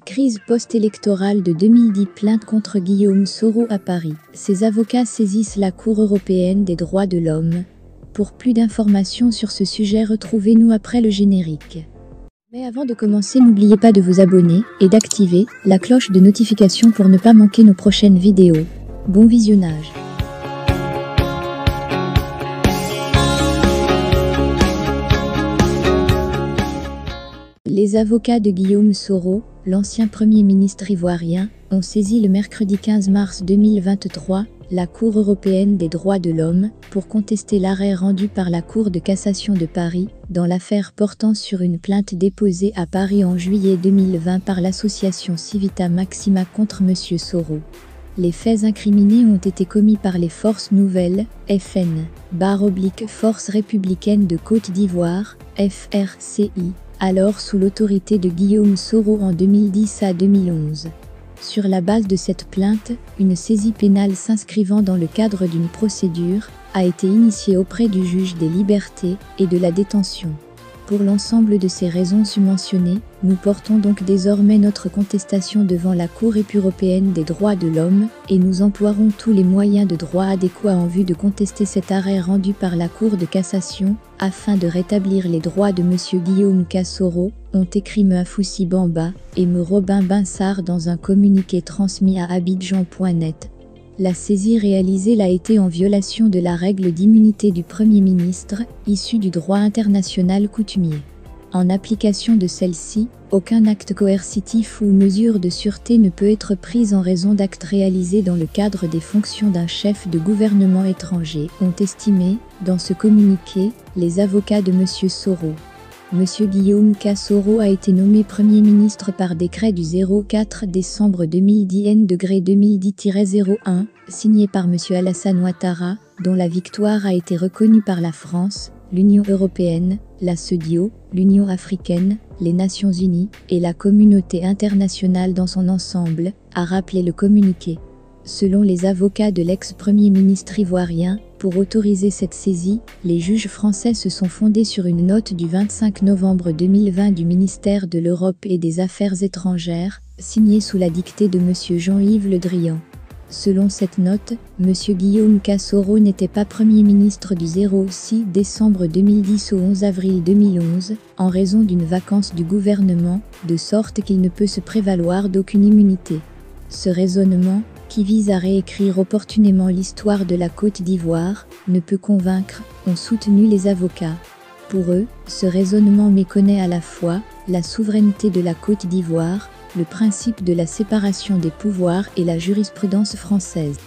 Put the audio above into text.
Crise post-électorale de 2010, plainte contre Guillaume Soro à Paris. Ses avocats saisissent la Cour européenne des droits de l'homme. Pour plus d'informations sur ce sujet, retrouvez-nous après le générique. Mais avant de commencer, n'oubliez pas de vous abonner et d'activer la cloche de notification pour ne pas manquer nos prochaines vidéos. Bon visionnage. Les avocats de Guillaume Soro, l'ancien Premier ministre ivoirien, ont saisi le mercredi 15 mars 2023 la Cour européenne des droits de l'homme pour contester l'arrêt rendu par la Cour de cassation de Paris dans l'affaire portant sur une plainte déposée à Paris en juillet 2020 par l'association Civita Maxima contre M. Soro. Les faits incriminés ont été commis par les Forces Nouvelles, FN, Forces Républicaines de Côte d'Ivoire, FRCI, alors sous l'autorité de Guillaume Soro en 2010 à 2011. Sur la base de cette plainte, une saisie pénale s'inscrivant dans le cadre d'une procédure a été initiée auprès du juge des libertés et de la détention. Pour l'ensemble de ces raisons submentionnées, nous portons donc désormais notre contestation devant la Cour européenne des droits de l'homme et nous emploierons tous les moyens de droit adéquats en vue de contester cet arrêt rendu par la Cour de cassation afin de rétablir les droits de M. Guillaume Soro, ont écrit Moufoussi Bamba et Robin Binsard dans un communiqué transmis à Abidjan.net. La saisie réalisée a été en violation de la règle d'immunité du Premier ministre, issue du droit international coutumier. En application de celle-ci, aucun acte coercitif ou mesure de sûreté ne peut être prise en raison d'actes réalisés dans le cadre des fonctions d'un chef de gouvernement étranger, ont estimé, dans ce communiqué, les avocats de M. Soro. M. Guillaume Soro a été nommé Premier ministre par décret du 04 décembre 2010 N-2010-01, signé par M. Alassane Ouattara, dont la victoire a été reconnue par la France, l'Union européenne, la CEDEAO, l'Union africaine, les Nations unies et la communauté internationale dans son ensemble, a rappelé le communiqué. Selon les avocats de l'ex-premier ministre ivoirien, pour autoriser cette saisie, les juges français se sont fondés sur une note du 25 novembre 2020 du ministère de l'Europe et des Affaires étrangères, signée sous la dictée de M. Jean-Yves Le Drian. Selon cette note, M. Guillaume Soro n'était pas Premier ministre du 06 décembre 2010 au 11 avril 2011, en raison d'une vacance du gouvernement, de sorte qu'il ne peut se prévaloir d'aucune immunité. Ce raisonnement, qui vise à réécrire opportunément l'histoire de la Côte d'Ivoire, ne peut convaincre, ont soutenu les avocats. Pour eux, ce raisonnement méconnaît à la fois la souveraineté de la Côte d'Ivoire, le principe de la séparation des pouvoirs et la jurisprudence française.